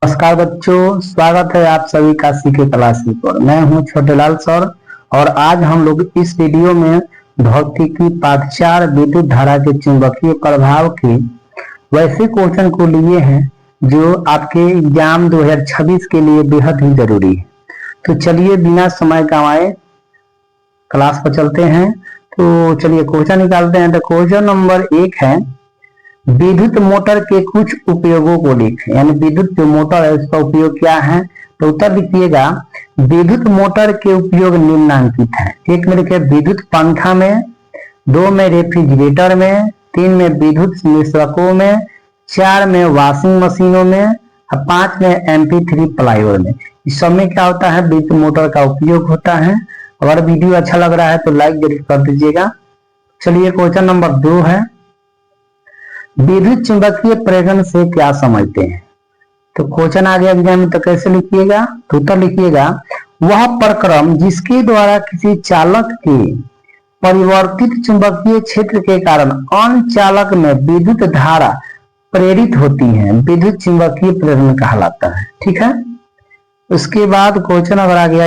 नमस्कार बच्चों, स्वागत है आप सभी का सीके क्लासेस पर। मैं हूं छोटेलाल सर और आज हम लोग इस वीडियो में भौतिकी पाठ 4 विद्युत धारा के चुंबकीय प्रभाव के वैसे क्वेश्चन को लिए हैं जो आपके एग्जाम 2026 के लिए बेहद ही जरूरी है। तो चलिए बिना समय गंवाए क्लास पर चलते हैं। तो चलिए क्वेश्चन निकालते हैं। तो क्वेश्चन नंबर 1 है, विद्युत मोटर के कुछ उपयोगों को लिखें। यानी विद्युत जो मोटर है उसका उपयोग क्या है। तो उत्तर लिखिएगा, विद्युत मोटर के उपयोग निम्नलिखित है। 1 में लिखे विद्युत पंखा में, 2 में रेफ्रिजरेटर में, 3 में विद्युत मिश्रकों में, 4 में वॉशिंग मशीनों में और 5 में MP3 प्लायर में। इस सब में क्या होता है, विद्युत मोटर का उपयोग होता है। अगर वीडियो अच्छा लग रहा है तो लाइक जरूर कर दीजिएगा। चलिए क्वेश्चन नंबर 2 है, विद्युत चुंबकीय प्रेरण से क्या समझते हैं। तो क्वेश्चन आ गया एग्जाम में, तो कैसे लिखिएगा। तो उत्तर लिखिएगा, वह प्रक्रम जिसके द्वारा किसी चालक के परिवर्तित चुंबकीय क्षेत्र के कारण अन्य चालक में विद्युत धारा प्रेरित होती है, विद्युत चुंबकीय प्रेरण कहलाता है। ठीक है। उसके बाद क्वेश्चन अगर आ गया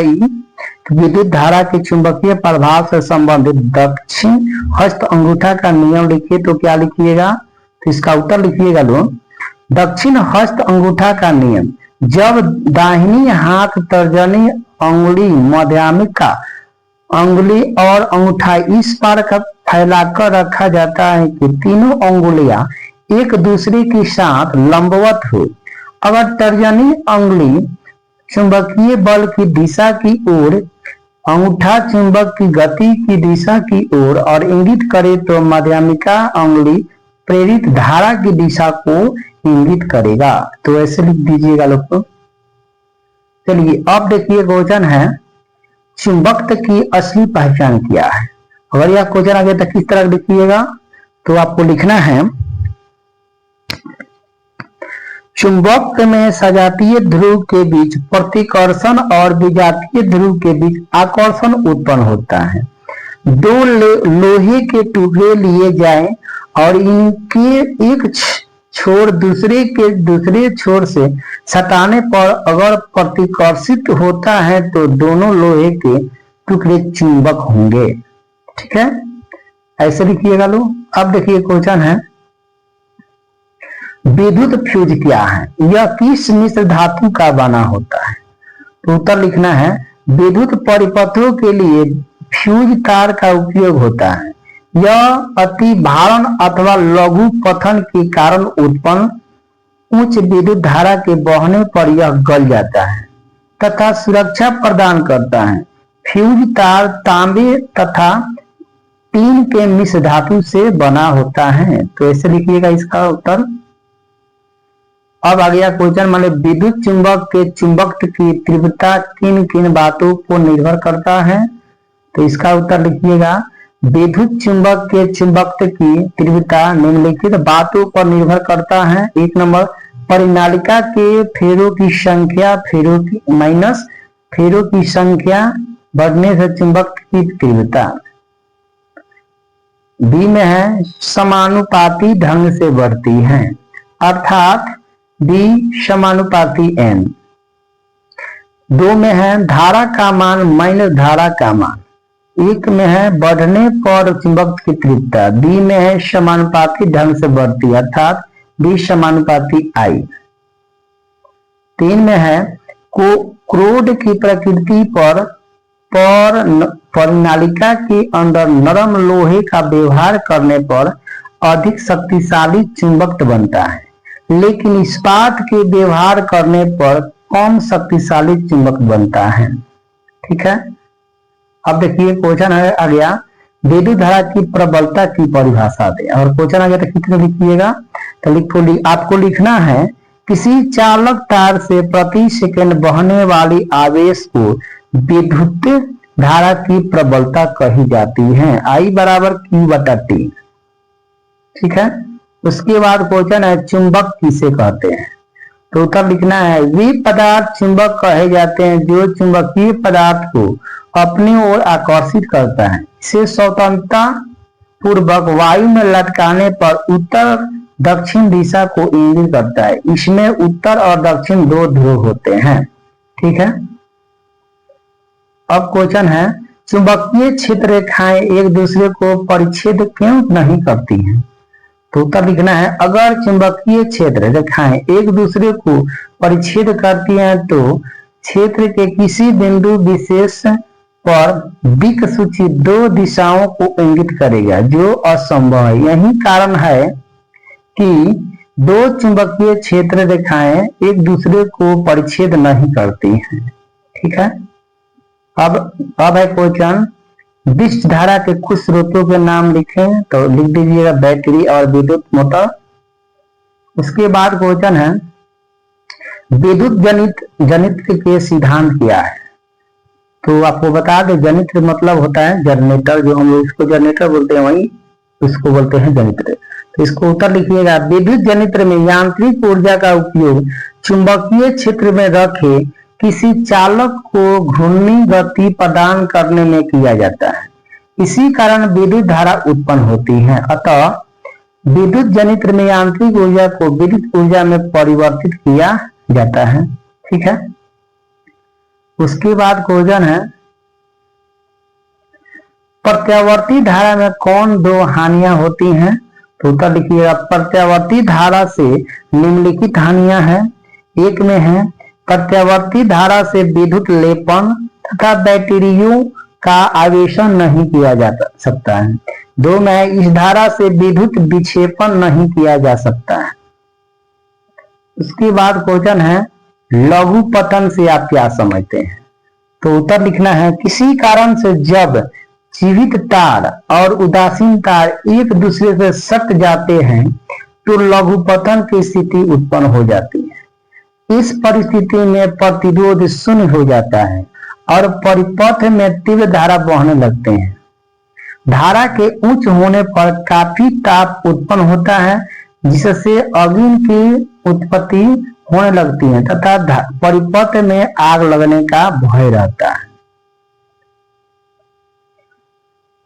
विद्युत धारा के चुंबकीय प्रभाव से संबंधित दक्षिण हस्त अंगूठा का नियम लिखिए। तो क्या लिखिएगा। तो इसका उत्तर लिखिएगा लोग, दक्षिण हस्त अंगूठा का नियम, जब दाहिनी हाथ तर्जनी अंगुली मध्यमिका अंगुली और अंगूठा इस पार फैलाकर रखा जाता है कि तीनों अंगुलियां एक दूसरे के साथ लंबवत हो। अगर तर्जनी अंगुली चुंबकीय बल की दिशा की ओर, अंगूठा चुंबक की गति की दिशा की ओर और इंगित करे तो मध्यमिका अंगुली प्रेरित धारा की दिशा को इंगित करेगा। तो ऐसे लिख दीजिएगा लोग। चलिए अब देखिए क्वेश्चन है, चुंबकत्व की असली पहचान क्या है। अगर यह क्वेश्चन आ गया तो किस तरह लिखिएगा। तो आपको लिखना है, चुंबकत्व में सजातीय ध्रुव के बीच प्रतिकर्षण और विजातीय ध्रुव के बीच आकर्षण उत्पन्न होता है। 2 लोहे के टुकड़े लिए जाएं और इनके एक छोर दूसरे छोर से सटाने पर अगर प्रतिकर्षित होता है तो दोनों लोहे के टुकड़े चुंबक होंगे। ठीक है, ऐसे लिखिएगा लोग। अब देखिए क्वेश्चन है, विद्युत फ्यूज क्या है, यह किस मिश्र धातु का बना होता है। तो उत्तर लिखना है, विद्युत परिपथों के लिए फ्यूज तार का उपयोग होता है। यह अति भारण अथवा लघु पतन के कारण उत्पन्न उच्च विद्युत धारा के बहने पर यह गल जाता है तथा सुरक्षा प्रदान करता है। फ्यूज तार तांबे तथा टीन के मिश्र धातु से बना होता है। तो ऐसे लिखिएगा इसका उत्तर। अब आ गया क्वेश्चन, मतलब विद्युत चुंबक के चुंबकत्व की तीव्रता किन किन बातों को निर्भर करता है। तो इसका उत्तर लिखिएगा, विद्युत चुंबक के चुंबकत्व की तीव्रता निम्नलिखित बातों पर निर्भर करता है। 1 नंबर, परिनालिका के फेरों की संख्या, फेरों की संख्या बढ़ने से चुंबकत्व की तीव्रता। बी में है, समानुपाती ढंग से बढ़ती है, अर्थात बी समानुपाती n। 2 में है, धारा का मान माइनस धारा का मान। 1 में है, बढ़ने पर चुंबकत्व की तीव्रता। बी में है, समानुपाती ढंग से बढ़ती, अर्थात बी समानुपाती I। 3 में है, क्रोड की प्रकृति पर परिनालिका के अंदर नरम लोहे का व्यवहार करने पर अधिक शक्तिशाली चुंबकत्व बनता है, लेकिन इस्पात के व्यवहार करने पर कम शक्तिशाली चुंबक बनता है। ठीक है। अब देखिए क्वेश्चन है आ गया, विद्युत धारा की प्रबलता की परिभाषा दे। और क्वेश्चन आ गया तो कितने लिखिएगा। तो आपको लिखना है, किसी चालक तार से प्रति सेकंड बहने वाली आवेश को विद्युत धारा की प्रबलता कही जाती है। I बराबर Q/T। ठीक है। उसके बाद क्वेश्चन है, चुंबक किसे कहते हैं। तो उत्तर लिखना है, वे पदार्थ चुंबक कहे जाते हैं जो चुंबकीय पदार्थ को अपनी ओर आकर्षित करता है। इसे स्वतंत्रता पूर्वक वायु में लटकाने पर उत्तर दक्षिण दिशा को इंगित करता है। इसमें उत्तर और दक्षिण दो ध्रुव होते हैं। ठीक है। अब क्वेश्चन है, चुंबकीय क्षेत्र रेखाएं एक दूसरे को परिच्छेद क्यों नहीं करती हैं? तो उत्तर लिखना है, अगर चुंबकीय क्षेत्र रेखाएं एक दूसरे को परिच्छेद करती हैं तो क्षेत्र के किसी बिंदु विशेष पर दिक्सूची दो दिशाओं को इंगित करेगा, जो असंभव है। यही कारण है कि दो चुंबकीय क्षेत्र रेखाएं एक दूसरे को परिच्छेद नहीं करती हैं। ठीक है। अब है क्वेश्चन, विद्युत धारा के कुछ स्रोतों के नाम लिखें। तो लिख दीजिएगा बैटरी और विद्युत मोटर। उसके बाद क्वेश्चन है, विद्युत जनित्र के सिद्धांत क्या है? तो आपको बता दें, जनित्र मतलब होता है जनरेटर, जो हम लोग इसको जनरेटर बोलते हैं, वही इसको बोलते हैं जनित्र। तो इसको उत्तर लिखिएगा, विद्युत जनित्र में यांत्रिक ऊर्जा का उपयोग चुंबकीय क्षेत्र में रखे किसी चालक को घूर्णी गति प्रदान करने में किया जाता है। इसी कारण विद्युत धारा उत्पन्न होती है। अतः विद्युत जनित्र में यांत्रिक ऊर्जा को विद्युत ऊर्जा में परिवर्तित किया जाता है। ठीक है। उसके बाद क्वेश्चन है, प्रत्यावर्ती धारा में कौन दो हानियां होती हैं? तो उत्तर लिखिएगा, प्रत्यावर्ती धारा से निम्नलिखित हानियां हैं। एक में है, प्रत्यावर्ती धारा से विद्युत लेपन तथा बैटरियों का आवेशन नहीं किया जा सकता है। दो में है, इस धारा से विद्युत विक्षेपण नहीं किया जा सकता है। उसके बाद क्वेश्चन है, लघु पतन से आप क्या समझते हैं? तो उत्तर लिखना है, किसी कारण से जब जीवित तार और उदासीन तार एक दूसरे से सट जाते हैं तो लघु पतन की स्थिति उत्पन्न हो जाती है। इस परिस्थिति में प्रतिरोध शून्य हो जाता है और परिपथ में तीव्र धारा बहने लगते हैं। धारा के उच्च होने पर काफी ताप उत्पन्न होता है, जिससे अग्नि की उत्पत्ति होने लगती है तथा परिपथ में आग लगने का भय रहता है।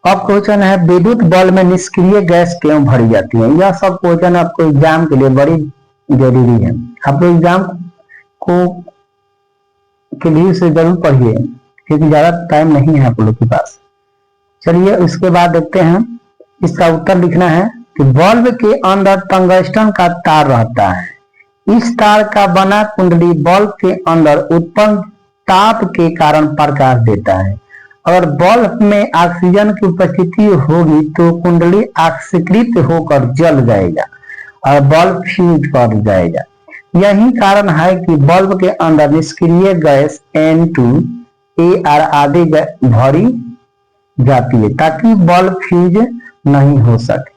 अब क्वेश्चन है, विद्युत बल्ब में निष्क्रिय गैस क्यों भरी जाती है? यह सब क्वेश्चन आपको एग्जाम के लिए बड़ी जरूरी है। आप लोग एग्जाम को के लिए से जरूर पढ़िए, क्योंकि ज्यादा टाइम नहीं है आप लोग के पास। चलिए उसके बाद देखते हैं, इसका उत्तर लिखना है कि बल्ब के अंदर टंगस्टन का तार रहता है। इस तार का बना कुंडली बल्ब के अंदर उत्पन्न ताप के कारण प्रकाश देता है। अगर बल्ब में ऑक्सीजन की उपस्थिति होगी तो कुंडली ऑक्सीकृत होकर जल जाएगा और बल्ब फ्यूज कर जाएगा। यही कारण है कि बल्ब के अंदर निष्क्रिय गैस N2 AR आदि भरी जाती है ताकि बल्ब फ्यूज नहीं हो सके।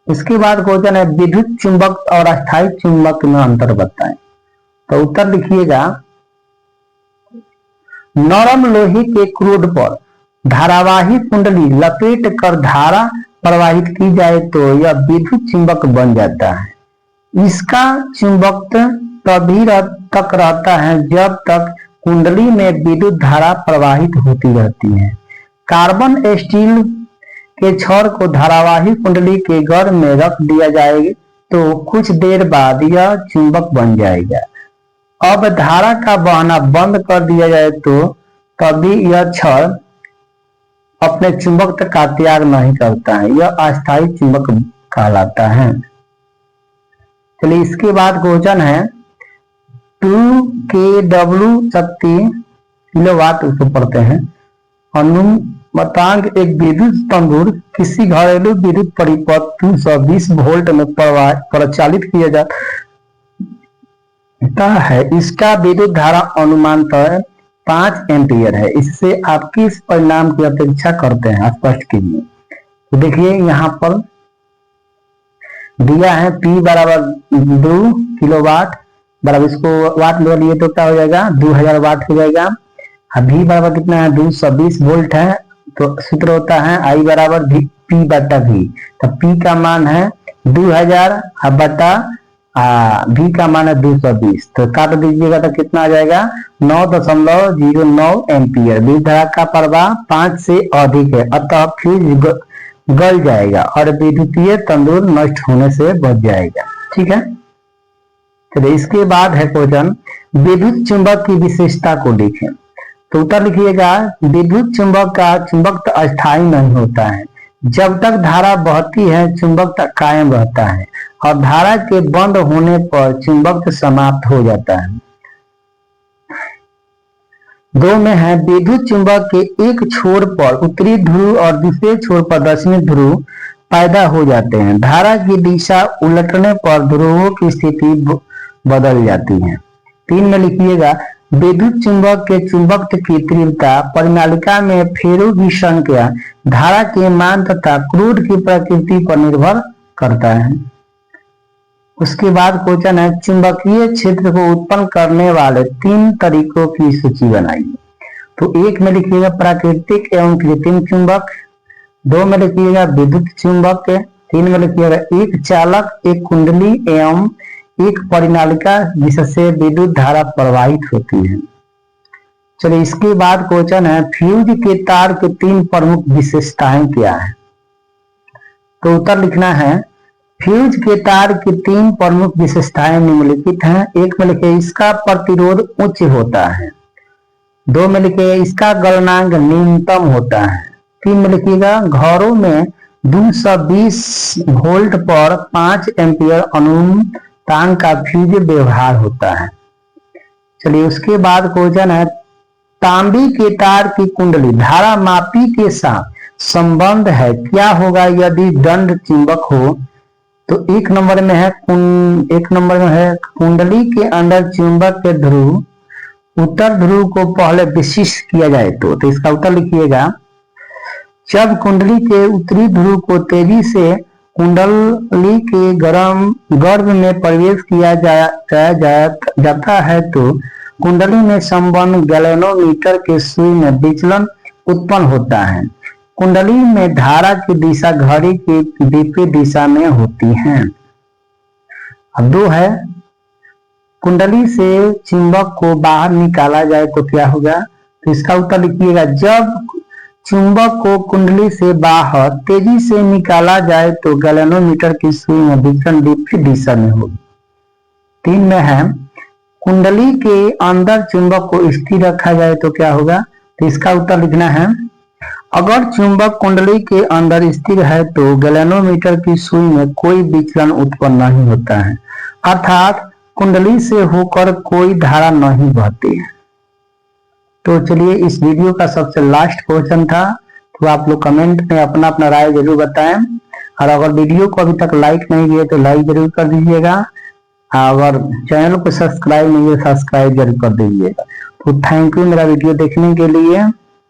इसके बाद क्वेश्चन है, विद्युत चुंबक और अस्थायी चुंबक में अंतर बताएं। तो उत्तर लिखिएगा, नरम लोहे के क्रोड पर धारावाही कुंडली लपेट कर धारा प्रवाहित की जाए तो यह विद्युत चुंबक बन जाता है। इसका चुंबकत्व तभी तक रहता है जब तक कुंडली में विद्युत धारा प्रवाहित होती रहती है। कार्बन स्टील के छड़ को धारावाही कुंडली के गर्भ में रख दिया जाएगा तो कुछ देर बाद यह चुंबक बन जाएगा। अब धारा का बहना बंद कर दिया जाए तो तभी यह छड़ अपने चुंबक का त्याग नहीं करता है। यह अस्थायी चुंबक कहलाता है। चलिए इसके बाद क्वेश्चन है, 2 kW शक्ति किलोवाट उसको पढ़ते हैं। अनुमतांक एक विद्युत तंबूर किसी घरेलू विद्युत परिपथ 220 वोल्ट में प्रचालित किया जाता है। इसका विद्युत धारा अनुमानतः 5 एम्पियर है। इससे आप किस परिणाम की अपेक्षा करते हैं, स्पष्ट कीजिए। तो देखिए यहाँ पर दिया है P बराबर 2 किलोवाट बराबर, इसको वाट ले लिए तो क्या हो जाएगा, 2000 वाट हो जाएगा। V बराबर कितना है, 220 वोल्ट है। तो सूत्र होता है I बराबर P बटा V। तो P का मान है 2000 बटा V का मान है 220। तो काट दीजिएगा तो कितना आ जाएगा, 9.09 एम्पियर। विद्युत धारा का प्रवाह 5 से अधिक है, अतः फ्यूज गल जाएगा और विद्युतीय तंतु नष्ट होने से बच जाएगा। ठीक है, चलिए इसके बाद है क्वेश्चन, विद्युत चुंबक की विशेषता को लिखें। तो उत्तर लिखिएगा, विद्युत चुंबक का चुंबक अस्थायी नहीं होता है। जब तक धारा बहती है चुंबक कायम रहता है और धारा के बंद होने पर चुंबक समाप्त हो जाता है। दो में है, विद्युत चुंबक के एक छोर पर उत्तरी ध्रुव और दूसरे छोर पर दक्षिणी ध्रुव पैदा हो जाते हैं। धारा की दिशा उलटने पर ध्रुवों की स्थिति बदल जाती है। 3 में लिखिएगा, विद्युत चुंबक के चुंबकत्व की तीव्रता परिनालिका में फेरों की संख्या, धारा के मान तथा क्रोध की प्रकृति पर निर्भर करता है। उसके बाद क्वेश्चन है, चुंबकीय क्षेत्र को उत्पन्न करने वाले 3 तरीकों की सूची बनाइए। तो 1 में लिखिएगा प्राकृतिक एवं कृत्रिम चुंबक, 2 में लिखिएगा विद्युत चुंबक, 3 में लिखिएगा एक चालक, एक कुंडली एवं एक परिनालिका जिससे विद्युत धारा प्रवाहित होती है। चलिए इसके बाद क्वेश्चन है, फ्यूज के तार के 3 प्रमुख विशेषताएं क्या है। तो उत्तर लिखना है, फ्यूज के तार की 3 प्रमुख विशेषताएं निम्नलिखित हैं। 1 में लिखिए इसका प्रतिरोध उच्च होता है, 2 में लिखिए इसका गलनांक न्यूनतम होता है, 3 में लिखिएगा घरों में 220 वोल्ट पर 5 एम्पियर अनुतांक का फ्यूज व्यवहार होता है। चलिए उसके बाद क्वेश्चन है, तांबे के तार की कुंडली धारा मापी के साथ संबंध है, क्या होगा यदि दंड चुंबक हो। तो 1 नंबर में है कुंडली के अंदर चुंबक के ध्रुव उत्तर ध्रुव को पहले विशिष्ट किया जाए तो इसका उत्तर लिखिएगा, जब कुंडली के उत्तरी ध्रुव को तेजी से कुंडली के गर्भ में प्रवेश किया जाता है तो कुंडली में संबंध गैल्वेनोमीटर के सुई में विचलन उत्पन्न होता है। कुंडली में धारा की दिशा घड़ी की विपरीत दिशा में होती है। अब 2 है, कुंडली से चुंबक को बाहर निकाला जाए तो क्या होगा। तो इसका उत्तर लिखिएगा, जब चुंबक को कुंडली से बाहर तेजी से निकाला जाए तो गैल्वेनोमीटर की सुई में विचलन विपरीत दिशा में होगी। 3 में है, कुंडली के अंदर चुंबक को स्थिर रखा जाए तो क्या होगा। तो इसका उत्तर लिखना है, अगर चुंबक कुंडली के अंदर स्थिर है तो गैल्वेनोमीटर की सुई में कोई विचलन उत्पन्न नहीं होता है, अर्थात कुंडली से होकर कोई धारा नहीं बहती है। तो चलिए इस वीडियो का सबसे लास्ट क्वेश्चन था, तो आप लोग कमेंट में अपना अपना राय जरूर बताएं और अगर वीडियो को अभी तक लाइक नहीं किए तो लाइक जरूर कर दीजिएगा, अगर चैनल को सब्सक्राइब नहीं है सब्सक्राइब जरूर कर दीजिएगा। तो थैंक यू मेरा वीडियो देखने के लिए।